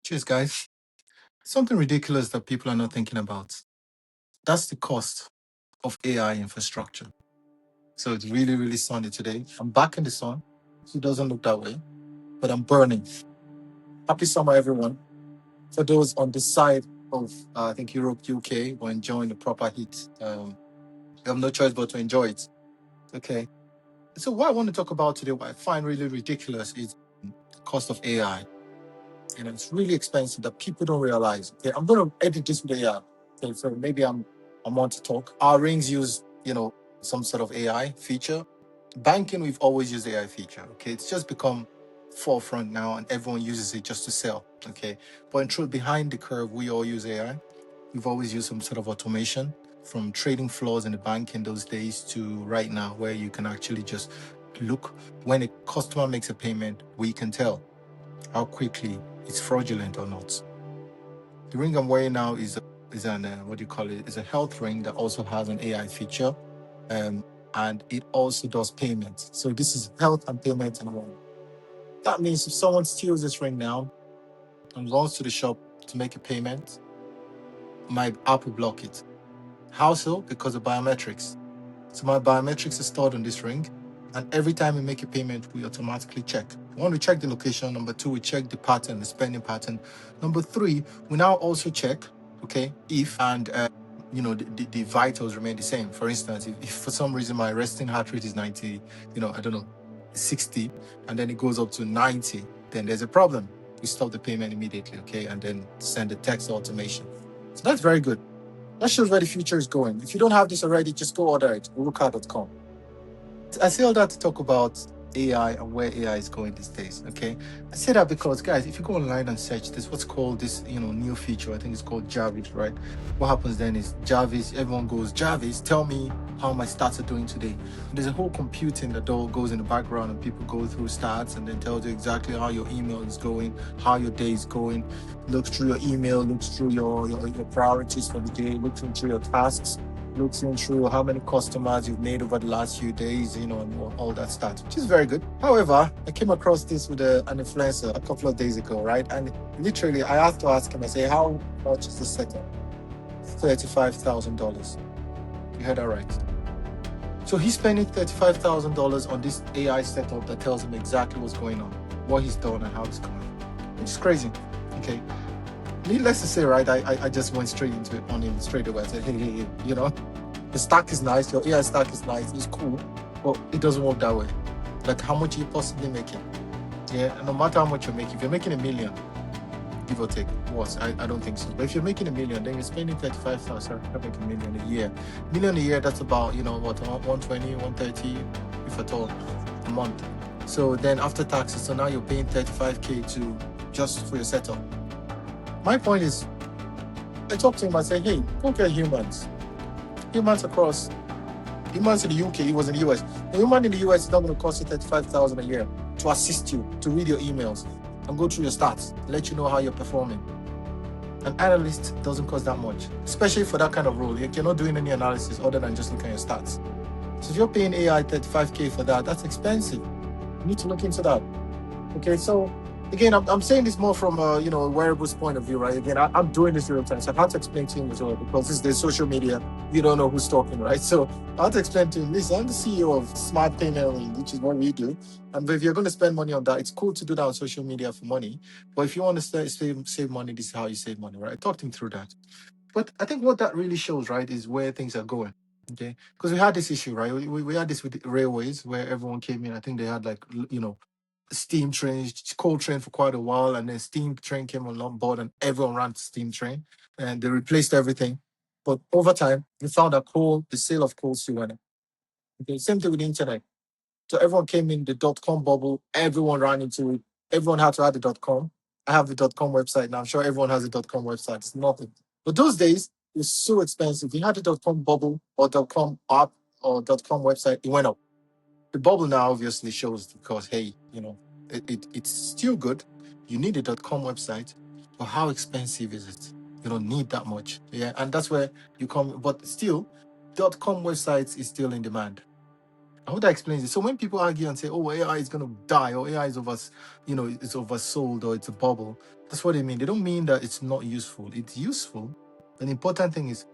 Cheers, guys. Something ridiculous that people are not thinking about. That's the cost of AI infrastructure. So it's really, really sunny today. I'm back in the sun. It doesn't look that way, but I'm burning. Happy summer, everyone. For those on this side of, I think, Europe, UK, who are enjoying the proper heat, you have no choice but to enjoy it. Okay. So what I want to talk about today, what I find really ridiculous is the cost of AI. It's really expensive that people don't realize. Okay, I'm going to edit this with AI. Okay, so maybe I'm on to talk. Our rings use some sort of AI feature. Banking, we've always used AI feature. Okay, it's just become forefront now, and everyone uses it just to sell. Okay, but in truth, behind the curve, we all use AI. We've always used some sort of automation, from trading floors in the bank in those days to right now, where you can actually just look when a customer makes a payment, we can tell how quickly it's fraudulent or not. The ring I'm wearing now is an what do you call it? It's a health ring that also has an AI feature, and it also does payments. So this is health and payment in one. That means if someone steals this ring now and goes to the shop to make a payment, my app will block it. How so? Because of biometrics. So my biometrics is stored on this ring, and every time we make a payment, we automatically check. One, we check the location. Number two, we check the pattern, the spending pattern. Number three, we now also check, okay, if and the vitals remain the same. For instance, if for some reason my resting heart rate is 90, I don't know, 60, and then it goes up to 90, then there's a problem. We stop the payment immediately, okay, and then send a text automation. So that's very good. That shows where the future is going. If you don't have this already, just go order it. Uruka.com. I say all that to talk about AI and where AI is going these days. Okay, I say that because, guys, if you go online and search this, what's called this, new feature, I think it's called Jarvis, right? What happens then is Jarvis. Everyone goes, Jarvis, tell me how my stats are doing today. And there's a whole computing that all goes in the background, and people go through stats and then tells you exactly how your email is going, how your day is going. Looks through your email, looks through your priorities for the day, looks through your tasks, looks into how many customers you've made over the last few days, and all that stuff, which is very good. However, I came across this with an influencer a couple of days ago, right? And literally, I have to ask him, I say, how much is the setup? $35,000. You heard that right. So he's spending $35,000 on this AI setup that tells him exactly what's going on, what he's done, and how it's going, which is crazy. Okay. Needless to say, right, I just went straight into it on him straight away. I said, hey, the stack is nice, your AI stack is nice, it's cool, but it doesn't work that way. Like, how much are you possibly making? Yeah, and no matter how much you're making, if you're making $1 million, give or take, I don't think so. But if you're making $1 million, then you're spending 35,000. You're making $1 million a year. $1 million a year, that's about 120, 130, if at all, a month. So then after taxes, so now you're paying 35K to just for your setup. My point is, I talked to him, I said, hey, go get humans. Humans across, humans in the UK, he was in the US. The human in the US is not going to cost you $35,000 a year to assist you, to read your emails and go through your stats, let you know how you're performing. An analyst doesn't cost that much, especially for that kind of role. You're not doing any analysis other than just looking at your stats. So if you're paying AI 35K for that, that's expensive. You need to look into that. Okay, so again, I'm saying this more from a wearables point of view, right? Again, I'm doing this real time, so I have to explain to him as well, because this is the social media. You don't know who's talking, right? So I have to explain to him, listen, I'm the CEO of Smart Payment, which is what we do. And if you're going to spend money on that, it's cool to do that on social media for money. But if you want to save money, this is how you save money, right? I talked him through that. But I think what that really shows, right, is where things are going. Okay, because we had this issue, right? We had this with railways, where everyone came in. I think they had steam train, coal train for quite a while, and then steam train came on board, and everyone ran to steam train, and they replaced everything. But over time, we found that the sale of coal still went up. Okay, same thing with the internet. So everyone came in the .com bubble. Everyone ran into it. Everyone had to have the .com. I have the .com website now. I'm sure everyone has the .com website. It's nothing. But those days, it was so expensive. You had the .com bubble or .com app or .com website, it went up. The bubble now obviously shows because, hey, it's still good. You need a .com website, but how expensive is it? You don't need that much. Yeah, and that's where you come. But still, .com websites is still in demand. I hope that explains it. So when people argue and say, "Oh, AI is going to die," or AI is it's oversold, or it's a bubble, That's what they mean. They don't mean that it's not useful. It's useful. But the important thing is,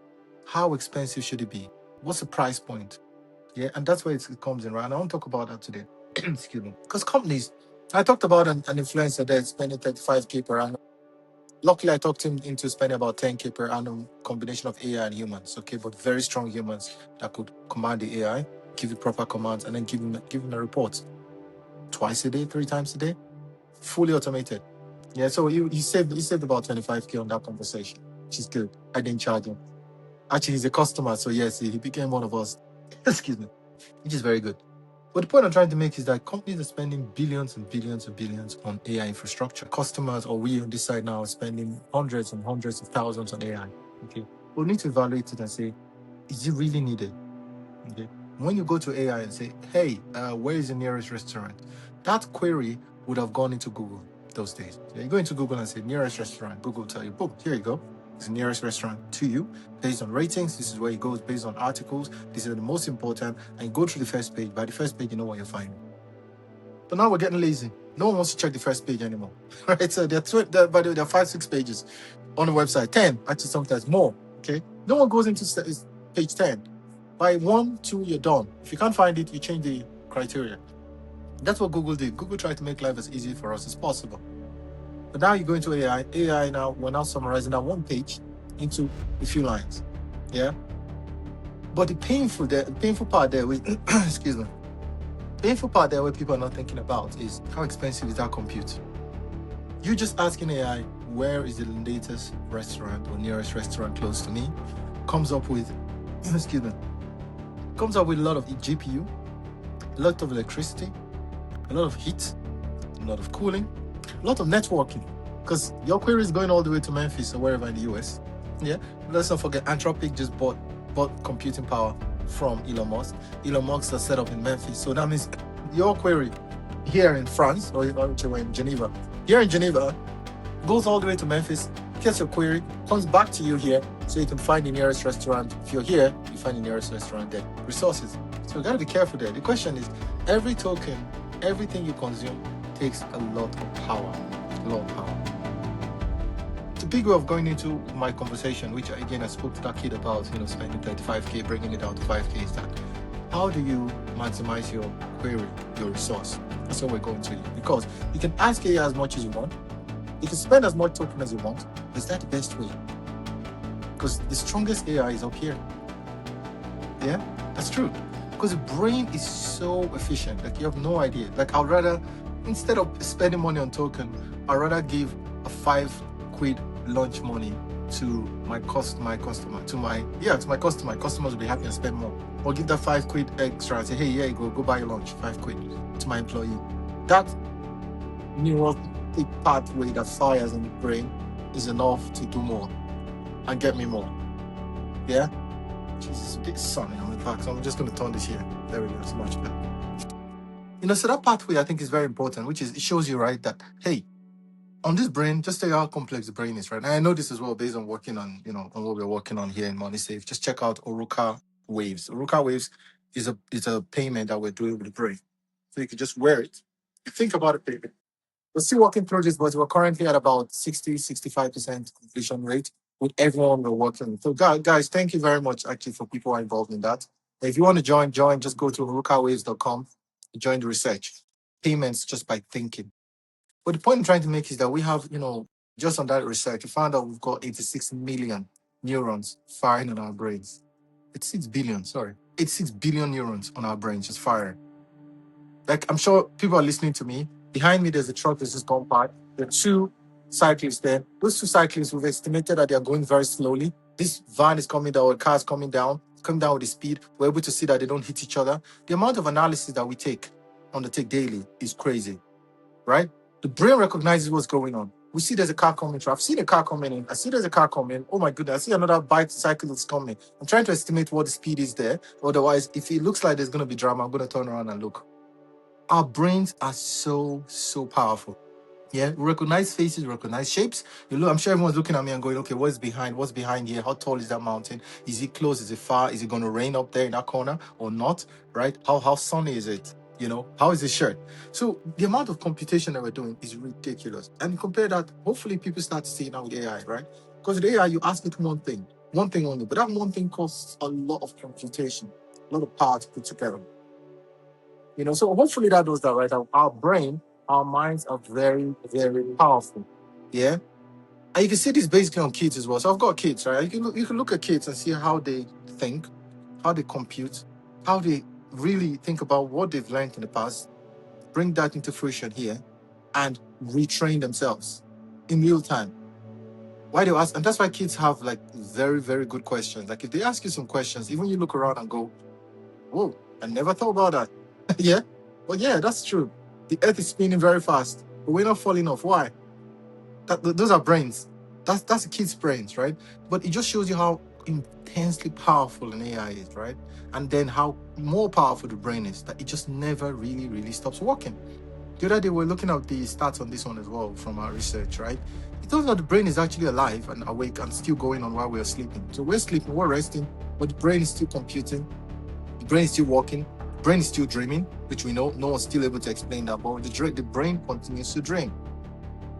how expensive should it be? What's the price point? Yeah, and that's where it comes in, right? And I want to talk about that today. Excuse me. Because companies, I talked about an influencer that's spending 35K per annum. Luckily, I talked him into spending about 10K per annum, combination of AI and humans. Okay, but very strong humans that could command the AI, give you proper commands, and then give him a report twice a day, 3 times a day, fully automated. Yeah, so he saved about 25K on that conversation, which is good. I didn't charge him. Actually, he's a customer, so yes, he became one of us. Excuse me, which is very good. But the point I'm trying to make is that companies are spending billions and billions and billions on AI infrastructure. Customers, or we on this side now, are spending hundreds and hundreds of thousands on AI. Okay, we need to evaluate it and say, is it really needed? Okay. When you go to AI and say, hey, where is the nearest restaurant? That query would have gone into Google those days. So you go into Google and say, nearest restaurant. Google will tell you, boom, here you go. It's the nearest restaurant to you. Based on ratings, this is where it goes. Based on articles, these are the most important. And you go through the first page. By the first page, you know what you're finding. But now we're getting lazy. No one wants to check the first page anymore. Right? So there are 5, 6 pages on the website. 10, actually sometimes more. Okay. No one goes into page 10. By 1, 2, you're done. If you can't find it, you change the criteria. That's what Google did. Google tried to make life as easy for us as possible. But now you go into AI. AI now, we're now summarizing that one page into a few lines. Yeah. But the painful part there with excuse me. Painful part there where people are not thinking about is how expensive is that compute? You just asking AI, where is the latest restaurant or nearest restaurant close to me? Comes up with excuse me. Comes up with a lot of GPU, a lot of electricity, a lot of heat, a lot of cooling, a lot of networking. Because your query is going all the way to Memphis or wherever in the US. Yeah. Let's not forget, Anthropic just bought computing power from Elon Musk. Elon Musk is set up in Memphis. So that means your query here in France or in Geneva, here in Geneva, goes all the way to Memphis, gets your query, comes back to you here so you can find the nearest restaurant. If you're here, you find the nearest restaurant there. Resources. So you got to be careful there. The question is, every token, everything you consume takes a lot of power. A lot of power. The big way of going into my conversation, which again I spoke to that kid about, spending 35K, bringing it down to 5K, is that how do you maximize your query, your resource? That's what we're going to. Because you can ask AI as much as you want. You can spend as much token as you want. Is that the best way? Because the strongest AI is up here. Yeah, that's true. Because the brain is so efficient. Like you have no idea. Like I'd rather, instead of spending money on token, I'd rather give a 5 quid lunch money to my customer, to my customer. Customers will be happy and spend more. Or give that 5 quid extra and say, hey, yeah, go buy your lunch, 5 quid to my employee. That neural pathway that fires in the brain is enough to do more and get me more. Yeah? Jesus, it's a bit sunny on the back, so I'm just going to turn this here. There we go, it's much better. So that pathway I think is very important, which is, it shows you, right, that, hey, on this brain, just say how complex the brain is, right? And I know this as well based on working on, on what we're working on here in Monesave. Just check out Oruka Waves. Oruka Waves is a payment that we're doing with the brain. So you can just wear it. Think about it, baby. We're still working through this, but we're currently at about 65% completion rate with everyone we're working with. So guys, thank you very much actually for people who are involved in that. If you want to join, just go to orukawaves.com, join the research. Payments just by thinking. But the point I'm trying to make is that we have, just on that research, we found out we've got 86 million neurons firing in our brains. 86 billion, sorry. 86 billion neurons on our brains just firing. Like, I'm sure people are listening to me. Behind me, there's a truck that's just gone by. There are 2 cyclists there. Those 2 cyclists, we've estimated that they are going very slowly. This van is coming down, or car is coming down with the speed. We're able to see that they don't hit each other. The amount of analysis that we undertake daily is crazy, right? The brain recognizes what's going on. We see there's a car coming through. I've seen a car coming in. I see there's a car coming. Oh my goodness, I see another bicycle that's coming. I'm trying to estimate what the speed is there. Otherwise, if it looks like there's going to be drama, I'm going to turn around and look. Our brains are so, so powerful. Yeah, we recognize faces, recognize shapes. I'm sure everyone's looking at me and going, okay, what's behind here? How tall is that mountain? Is it close? Is it far? Is it going to rain up there in that corner or not? Right? How sunny is it? How is this shirt? So the amount of computation that we're doing is ridiculous. And compare that, hopefully people start to see it now with AI, right? Because with AI, you ask it one thing only, but that one thing costs a lot of computation, a lot of power to put together. So hopefully that does that, right? Our brain, our minds are very, very powerful. Yeah. And you can see this basically on kids as well. So I've got kids, right? You can look at kids and see how they think, how they compute, how they really think about what they've learned in the past, bring that into fruition here, and retrain themselves in real time. Why they ask, and that's why kids have like very, very good questions. Like if they ask you some questions, even you look around and go, "Whoa, I never thought about that." Yeah, but yeah, that's true. The earth is spinning very fast, but we're not falling off. Why? Those are brains. That's the kids' brains, right? But it just shows you how intensely powerful an AI is, right? And then how more powerful the brain is, that it just never really, really stops working. The other day, we're looking at the stats on this one as well from our research, right? It turns out the brain is actually alive and awake and still going on while we're sleeping. So we're sleeping, we're resting, but the brain is still computing, the brain is still working, the brain is still dreaming, which we know no one's still able to explain that, but the brain continues to dream.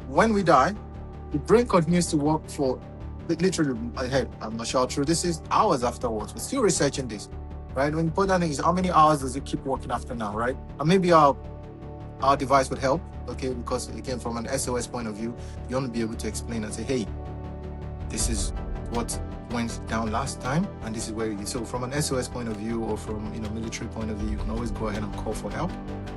When we die, the brain continues to work for literally ahead. I'm not sure how true this is, hours afterwards. We're still researching this, right? When you put that in, how many hours does it keep working after now, right? And maybe our device would help, okay? Because again, from an SOS point of view, you want to be able to explain and say, hey, this is what went down last time, and this is where it is. So from an SOS point of view, or from military point of view, you can always go ahead and call for help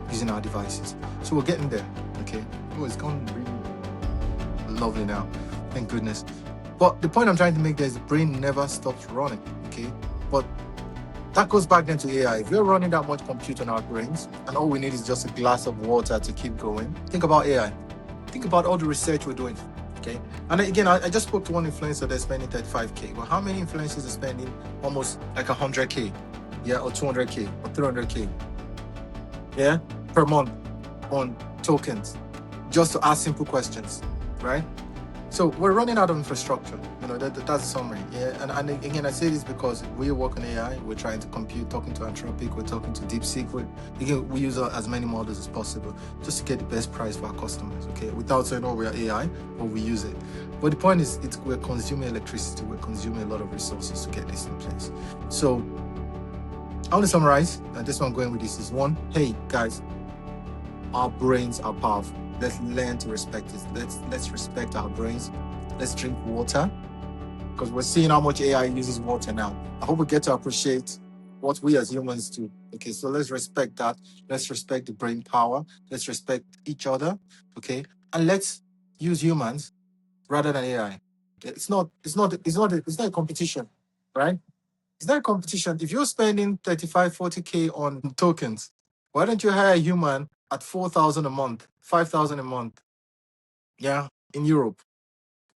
using our devices. So we're getting there, okay? Oh, it's gone really lovely now, thank goodness. But the point I'm trying to make there is the brain never stops running, okay? But that goes back then to AI. If we're running that much compute on our brains, and all we need is just a glass of water to keep going, think about AI. Think about all the research we're doing, okay? And again, I just spoke to one influencer that's spending 35K. Well, how many influencers are spending almost like 100K, yeah, or 200K, or 300K, yeah, per month on tokens, just to ask simple questions, right? So we're running out of infrastructure. That's the summary. Yeah, and again, I say this because we work on AI. We're trying to compute, talking to Anthropic, we're talking to DeepSeek. We use as many models as possible just to get the best price for our customers. Okay, without saying, oh, we're AI, but we use it. But the point is, we're consuming electricity. We're consuming a lot of resources to get this in place. So I want to summarize. And this one going with this is one. Hey guys, our brains are powerful. Let's learn to respect it. Let's respect our brains. Let's drink water, because we're seeing how much AI uses water now. I hope we get to appreciate what we as humans do. Okay, so let's respect that. Let's respect the brain power. Let's respect each other. Okay, and let's use humans rather than AI. It's not a competition, right? It's not a competition. If you're spending 35, 40K on tokens, why don't you hire a human at 4,000 a month, 5,000 a month? Yeah, in Europe.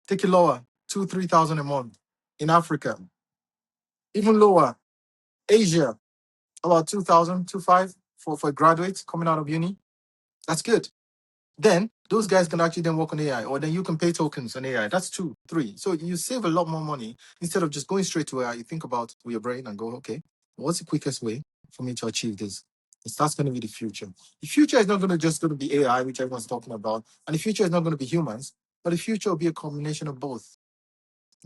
Take it lower, 3,000 a month. In Africa, even lower. Asia, about 2,000, 2,500 for graduates coming out of uni. That's good. Then those guys can actually then work on AI, or then you can pay tokens on AI. That's 2, 3. So you save a lot more money instead of just going straight to AI. You think about your brain and go, okay, what's the quickest way for me to achieve this? That's going to be the future. The future is not going to be AI, which everyone's talking about, and the future is not going to be humans, but the future will be a combination of both.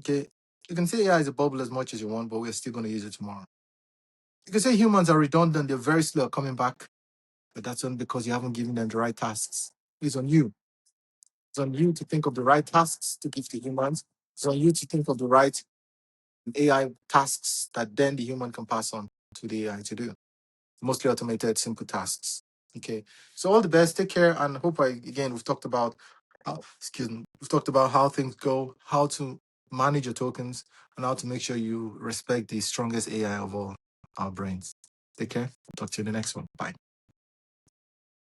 Okay, you can say AI is a bubble as much as you want, but we're still going to use it tomorrow. You can say humans are redundant; they're very slow at coming back, but that's only because you haven't given them the right tasks. It's on you. It's on you to think of the right tasks to give to humans. It's on you to think of the right AI tasks that then the human can pass on to the AI to do. Mostly automated, simple tasks. Okay. So all the best. Take care, and hope we've talked about we've talked about how things go, how to manage your tokens, and how to make sure you respect the strongest AI of all, our brains. Take care. Talk to you in the next one. Bye.